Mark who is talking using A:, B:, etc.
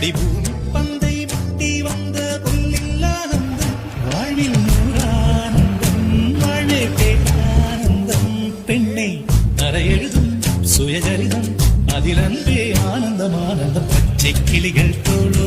A: அடிபூமி பந்தை முட்டி வந்த புல்லில்லானந்தம் வாழ்வில் நூறானந்தம் வாழ்வே பேரானந்தம் பெண்ணை எழுதும் சுயஜரிதம் அதில் அன்பே ஆனந்தம் ஆனந்தம் பச்சை கிளிகள் தோழு